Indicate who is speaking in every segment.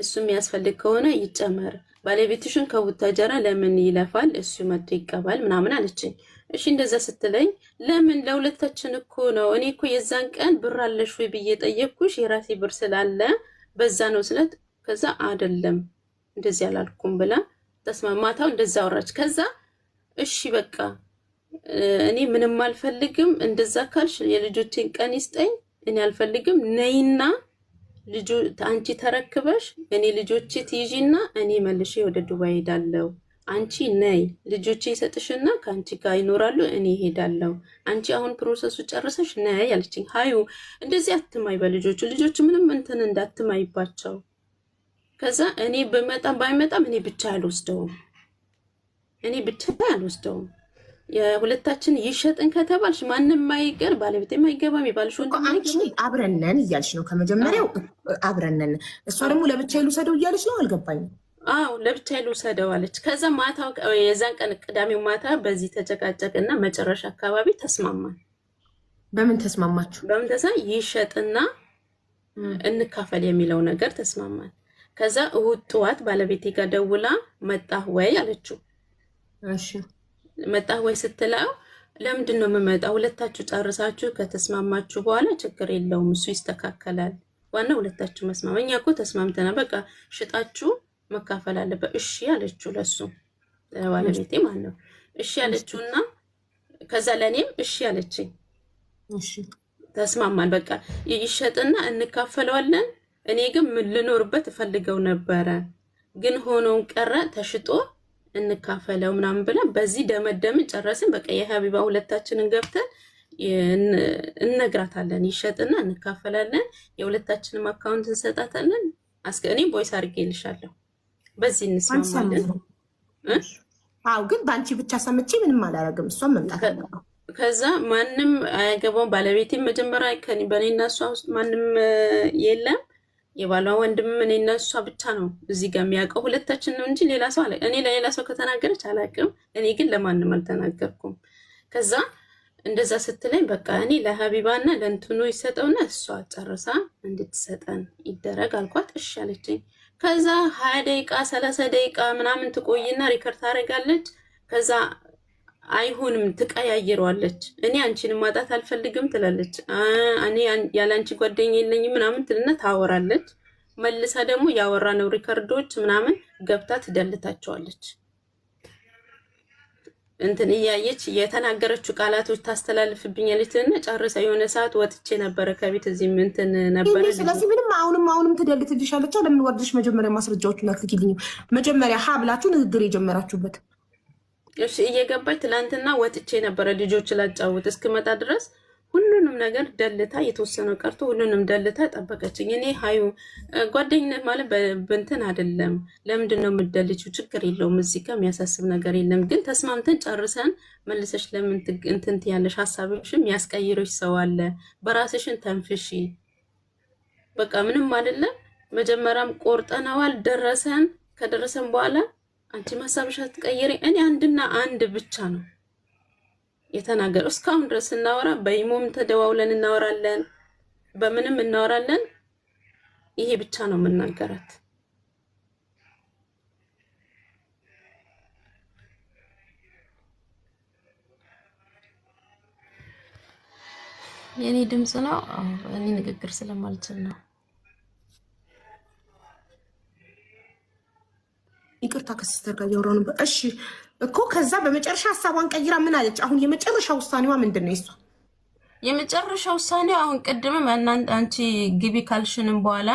Speaker 1: እሱ የሚያስፈልግ ከሆነ ይጨመር። ባለቤትሽን ከቡታጀራ ለምን ይለፋል? እሱ መጥቶ ይቀበል ምናምን አለችኝ። እሺ እንደዛ ስትለኝ ለምን ለሁለታችን እኮ ነው። እኔ እኮ የዛን ቀን ብር አለሽ ወይ ብዬ ጠየቅኩሽ፣ የራሴ ብር ስላለ በዛ ነው ስለት፣ ከዛ አይደለም እንደዚህ አላልኩም ብላ ተስማማታው እንደዛ አወራች። ከዛ እሺ በቃ እኔ ምንም አልፈልግም፣ እንደዛ ካልሽ የልጆቼን ቀን ይስጠኝ፣ እኔ አልፈልግም፣ ነይና ልጁ አንቺ ተረክበሽ እኔ ልጆቼ ትይዢና እኔ መልሼ ወደ ዱባይ ሄዳለሁ። አንቺ ነይ ልጆቼ ይሰጥሽና ከአንቺ ጋር ይኖራሉ፣ እኔ ሄዳለሁ። አንቺ አሁን ፕሮሰሱ ጨርሰሽ ነይ አለችኝ። ሀዩ እንደዚህ አትማይ በልጆቹ ምንም እንትን እንዳትማይባቸው። ከዛ እኔ በመጣም ባይመጣም እኔ ብቻ አልወስደውም። የሁለታችን ይሸጥን ከተባልሽ ማንም ማይቀር ባለቤት የማይገባም ይባልሽ ወንድ
Speaker 2: አንቺ አብረነን እያልሽ ነው ከመጀመሪያው አብረነን። እሷ ደግሞ ለብቻ ይልውሰደው እያለች ነው። አልገባኝም።
Speaker 1: አዎ ለብቻ ይልውሰደው አለች። ከዛ ማታው የዛን ቀን ቅዳሜው ማታ በዚህ ተጨቃጨቅና መጨረሻ አካባቢ ተስማማን።
Speaker 2: በምን ተስማማችሁ?
Speaker 1: በምን ይሸጥና እንካፈል የሚለው ነገር ተስማማን። ከዛ እሑድ ጠዋት ባለቤቴ ጋር ደውላ መጣህ ወይ አለችው።
Speaker 2: እሺ
Speaker 1: መጣህ ወይ ስትለው ለምንድን ነው የምመጣው? ሁለታችሁ ጨርሳችሁ ከተስማማችሁ በኋላ ችግር የለውም እሱ ይስተካከላል። ዋናው ሁለታችሁ መስማማ። እኛ እኮ ተስማምተናል፣ በቃ ሽጣችሁ መካፈል አለበት። እሺ አለችው፣ ለሱ ባለቤቴ ማለት ነው። እሺ አለችውና ከዛ ለኔም እሺ አለችኝ።
Speaker 2: እሺ
Speaker 1: ተስማማን። በቃ ይሸጥና እንካፈለዋለን። እኔ ግን ምን ልኖርበት ፈልገው ነበረ፣ ግን ሆኖን ቀረ ተሽጦ እንካፈለው ምናምን ብላ በዚህ ደመደምን ጨረስን። በቃ የሀቢባ ሁለታችንን ገብተን እንነግራታለን። ይሸጥና እንካፈላለን፣ የሁለታችንም አካውንት እንሰጣታለን። እኔ ቦይስ አድርጌልሻለሁ፣ በዚህ እንስማማለን።
Speaker 2: አዎ ግን በአንቺ ብቻ ሰምቼ ምንም አላረግም። እሷም መምጣት
Speaker 1: ከዛ ማንም አያገባውም። ባለቤቴም መጀመሪያ በእኔና እሷ ውስጥ ማንም የለም። የባሏ ወንድም እኔና እሷ ብቻ ነው እዚህ ጋር የሚያውቀው፣ ሁለታችን ነው እንጂ ሌላ ሰው አለ። እኔ ለሌላ ሰው ከተናገረች አላውቅም፣ እኔ ግን ለማንም አልተናገርኩም። ከዛ እንደዛ ስትለኝ በቃ እኔ ለሀቢባና ለእንትኑ ይሰጠውና እሷ ጨርሳ እንድትሰጠን ይደረግ አልኳት። እሺ አለችኝ። ከዛ 20 ደቂቃ 30 ደቂቃ ምናምን ትቆይና ሪከርድ ታደርጋለች። ከዛ አይሆንም ትቀያይረዋለች። እኔ አንቺን ማጣት አልፈልግም ትላለች። እኔ ያለ አንቺ ጓደኛ የለኝም ምናምን ትልና ታወራለች። መልሳ ደግሞ ያወራነው ሪከርዶች ምናምን ገብታ ትደልታቸዋለች። እንትን እያየች የተናገረችው ቃላቶች ታስተላልፍብኛለች። እና ጨርሳ የሆነ ሰዓት ወጥቼ ነበረ ከቤት እዚህ እንትን ነበረ።
Speaker 2: ስለዚህ ምንም አሁንም ትደልትልሻለች። ለምን ወርድሽ መጀመሪያ ማስረጃዎቹን አትልኪልኝም? መጀመሪያ ሀብላችሁ ንግግር የጀመራችሁበት
Speaker 1: እሺ እየገባች ትላንትና ወጥቼ ነበረ ልጆች ላጫውት እስክመጣ ድረስ ሁሉንም ነገር ደልታ የተወሰነው ቀርቶ ሁሉንም ደልታ ጠበቀችኝ። እኔ ሀዩ ጓደኝነት ማለት በእንትን አይደለም። ለምንድን ነው የምትደልችው? ችግር የለውም እዚህ ጋር የሚያሳስብ ነገር የለም። ግን ተስማምተን ጨርሰን መልሰሽ ለምን እንትን ያለሽ ሀሳብሽም ያስቀይሮሽ ሰው አለ። በራስሽን ተንፍሺ። በቃ ምንም አይደለም። መጀመሪያም ቆርጠነዋል። ከደረሰን በኋላ አንቺ ሀሳብሽ አትቀይሪ። እኔ አንድና አንድ ብቻ ነው የተናገረው። እስካሁን ድረስ እናወራ፣ በኢሞም ተደዋውለን እናወራለን፣ በምንም እናወራለን። ይሄ ብቻ ነው የምናገራት። የኔ ድምጽ ነው። እኔ ንግግር ስለማልችል ነው።
Speaker 2: ይቅርታ ከሲስተር ጋር እያወራሁ ነበር። እሺ እኮ ከዛ በመጨረሻ ሀሳቧን ቀይራ ምን አለች? አሁን የመጨረሻ ውሳኔዋ ምንድን ነው? እሷ
Speaker 1: የመጨረሻ ውሳኔው አሁን ቅድምም አንቺ ግቢ ካልሽንም በኋላ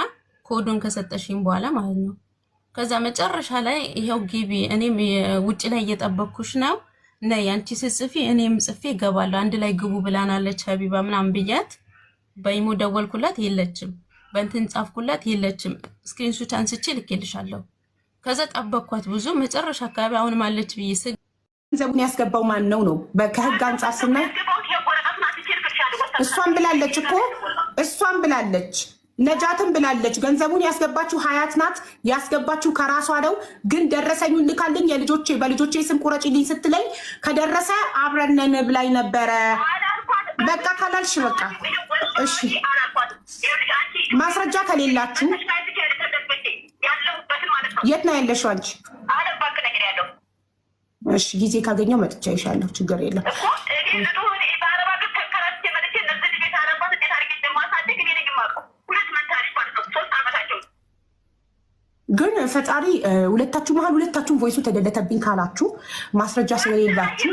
Speaker 1: ኮዱን ከሰጠሽኝ በኋላ ማለት ነው። ከዛ መጨረሻ ላይ ይሄው ግቢ፣ እኔም ውጭ ላይ እየጠበቅኩሽ ነው፣ ነይ አንቺ ስጽፊ እኔም ጽፌ እገባለሁ፣ አንድ ላይ ግቡ ብላናለች ሀቢባ ምናምን ብያት፣ በኢሞ ደወልኩላት የለችም፣ በእንትን ጻፍኩላት የለችም። ስክሪንሾት አንስቼ ልኬልሻለሁ። ከዛ ጠበቅኳት ብዙ መጨረሻ አካባቢ አሁን ማለች ብዬ
Speaker 2: ገንዘቡን ያስገባው ማን ነው? ከህግ አንጻር ስናይ እሷን ብላለች ነጃትን ብላለች። ገንዘቡን ያስገባችው ሀያት ናት። ያስገባችው ከራሷ ነው። ግን ደረሰኙን ልካልኝ በልጆቼ ስም ቁረጭልኝ ስትለኝ ከደረሰ አብረን ብላኝ ነበረ። በቃ ካላልሽ በቃ እሺ። ማስረጃ ከሌላችሁ የት ነው ያለሽው አንቺ?
Speaker 3: አለም ባንክ ነገር ያለው።
Speaker 2: እሺ ጊዜ ካገኘው መጥቻ ይሻለሁ። ችግር የለም። ግን ፈጣሪ ሁለታችሁ መሀል ሁለታችሁም ቮይሱ ተደለተብኝ ካላችሁ ማስረጃ ስለሌላችሁ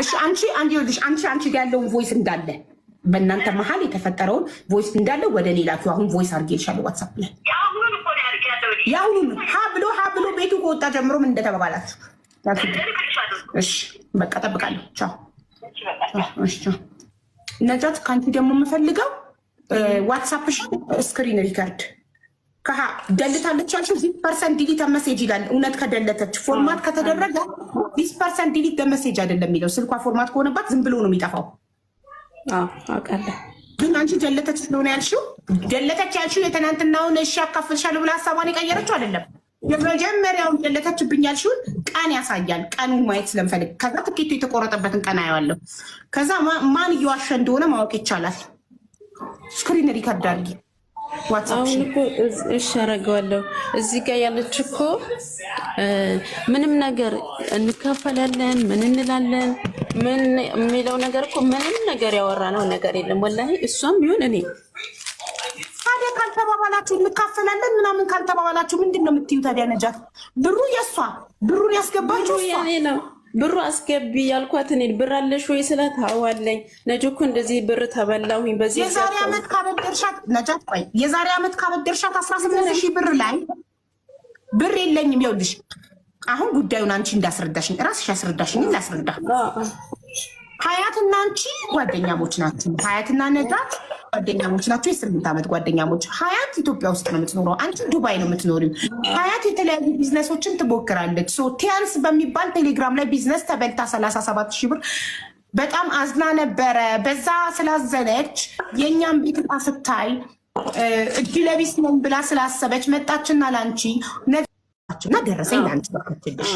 Speaker 2: እሺ አንቺ ጋር ያለውን ቮይስ እንዳለ በእናንተ መሀል የተፈጠረውን ቮይስ እንዳለ ወደ ሌላ አሁን ቮይስ አድርጌልሻለሁ ዋትሳፕ ላይ ያሁኑን ሀ ብሎ ቤቱ ከወጣ ጀምሮ ምን እንደተባባላችሁ እሺ በቃ ጠብቃለሁ። ቻው ቻው። ነጃት ከአንቺ ደግሞ የምፈልገው ዋትሳፕሽ ስክሪን ሪከርድ ከሀ ደልታለች ያልሽው %, ዲሊት መሴጅ ይላል። እውነት ከደለተች ፎርማት ከተደረገ %, ዲሊት መሴጅ አይደለም የሚለው። ስልኳ ፎርማት ከሆነባት ዝም ብሎ ነው የሚጠፋው።
Speaker 1: አውቃለሁ።
Speaker 2: ግን አንቺ ደለተች ስለሆነ ያልሽው ደለተች ያልሽው የትናንትናውን እሺ አካፍልሻለሁ ብላ ሀሳቧን የቀየረችው አይደለም። የመጀመሪያውን ደለተችብኝ ያልሽውን ቀን ያሳያል። ቀኑን ማየት ስለምፈልግ ከዛ ትኬቱ የተቆረጠበትን ቀን አየዋለሁ። ከዛ ማን እየዋሸ እንደሆነ ማወቅ ይቻላል። ስክሪን ሪከርድ አድርጊ።
Speaker 1: አሁን እኮ እሺ አደርገዋለሁ። እዚህ ጋር ያለች እኮ ምንም ነገር እንካፈላለን ምን እንላለን ምን የሚለው ነገር እኮ ምንም ነገር ያወራነው ነገር የለም ወላሂ። እሷም ቢሆን እኔ
Speaker 2: ታዲያ ካልተባባላችሁ እንካፈላለን ምናምን ካልተባባላችሁ ምንድን ነው የምትዩ ታዲያ? ነጃት ብሩ የእሷ ብሩን ያስገባችሁ እሷ
Speaker 1: ነው። ብሩ አስገቢ ያልኳት እኔ ብር አለሽ ወይ ስላት አዋለኝ። ነጆ እኮ እንደዚህ ብር ተበላሁኝ በዚህ
Speaker 2: የዛሬ ዓመት ካበደርሻት ነጃት ቆይ የዛሬ ዓመት ካበደርሻት 18,000 ብር ላይ ብር የለኝም። ይኸውልሽ አሁን ጉዳዩን አንቺ እንዳስረዳሽኝ ራስሽ ያስረዳሽኝ ላስረዳ። ሀያትና አንቺ ጓደኛሞች ናችሁ። ሀያትና ነጃት ጓደኛሞች ናቸው። የ8 ዓመት ጓደኛሞች። ሀያት ኢትዮጵያ ውስጥ ነው የምትኖረው፣ አንቺ ዱባይ ነው የምትኖሪው። ሀያት የተለያዩ ቢዝነሶችን ትሞክራለች። ቲያንስ በሚባል ቴሌግራም ላይ ቢዝነስ ተበልታ 37,000 ብር በጣም አዝና ነበረ። በዛ ስላዘነች የእኛም ቤት ዕቃ ስታይ እጅ ለቢስ ነው ብላ ስላሰበች መጣችና ለአንቺ ነችና ደረሰኝ ለአንቺ በከትልሽ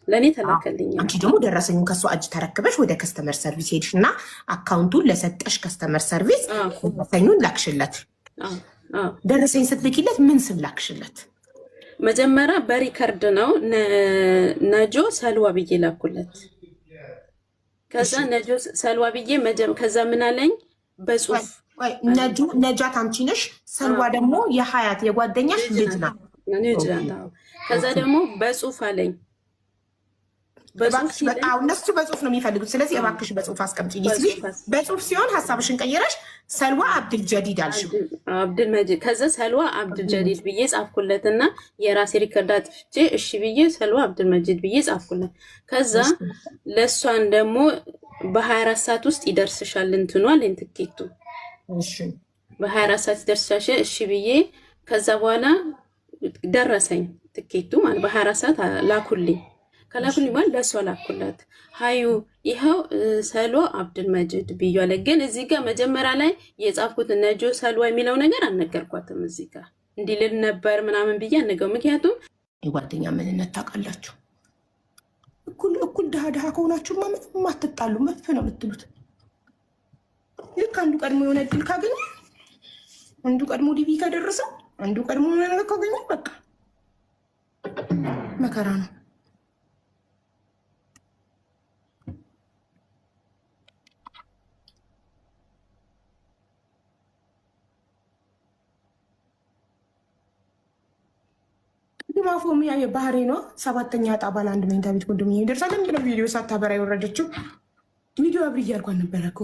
Speaker 1: ለእኔ ተላከልኝ።
Speaker 2: አንቺ ደግሞ ደረሰኙን ከሷ እጅ ተረክበሽ ወደ ከስተመር ሰርቪስ ሄድሽ እና አካውንቱን ለሰጠሽ ከስተመር ሰርቪስ ደረሰኙን ላክሽለት። ደረሰኝ ስትልኪለት ምን ስም ላክሽለት?
Speaker 1: መጀመሪያ በሪከርድ ነው ነጆ ሰልዋ ብዬ ላኩለት። ከዛ ነጆ ሰልዋ ብዬ ከዛ ምን አለኝ በጽሁፍ
Speaker 2: ነጃት አንቺ ነሽ፣ ሰልዋ ደግሞ የሀያት የጓደኛሽ ልጅ ናት።
Speaker 1: ከዛ ደግሞ በጽሁፍ አለኝ።
Speaker 2: እነሱ በጽሁፍ ነው የሚፈልጉት። ስለዚህ እባክሽ በጽሁፍ አስቀምጪ። በጽሁፍ ሲሆን ሀሳብሽን ቀይረሽ ሰልዋ አብድል ጀዲድ አልሽው።
Speaker 1: አብድል መጂድ ከዛ ሰልዋ አብድል ጀዲድ ብዬ ጻፍኩለትና የራሴ ሪከርድ አጥፍቼ እሺ ብዬ ሰልዋ አብድል መጂድ ብዬ ጻፍኩለት። ከዛ ለእሷን ደግሞ በ24 ሰዓት ውስጥ ይደርስሻል እንትኗ አለኝ ትኬቱ። በ24 ሰዓት ይደርስሻል እሺ ብዬ ከዛ በኋላ ደረሰኝ ትኬቱ ማለት በ24 ሰዓት ላኩልኝ። ከላኩልኝ ማለት ለሷ ላኩላት። ሀዩ ይኸው ሰሎ አብድል መጂድ ብያለ። ግን እዚህ ጋር መጀመሪያ ላይ የጻፍኩት ነጆ ሰልዋ የሚለው ነገር አልነገርኳትም። እዚህ ጋር እንዲልል ነበር ምናምን ብዬ አነገው። ምክንያቱም
Speaker 2: የጓደኛ ምንነት ታውቃላችሁ። እኩል ድሃ ከሆናችሁ ምንም አትጣሉ። መጥፍ ነው የምትሉት። ልክ አንዱ ቀድሞ የሆነ እድል ካገኘ አንዱ ቀድሞ ዲቪ ከደረሰ አንዱ ቀድሞ የሆነ ነገር ካገኘ በቃ መከራ ነው። ማፎሚያ የባህሬ ነው 7ኛ ዕጣ ባለ 1 መኝታ ቤት ኮንዶሚኒየም ይደርሳል። ለምንድነው ቪዲዮ ሳታበራ የወረደችው? ቪዲዮ አብር እያልኳን ነበረ እኮ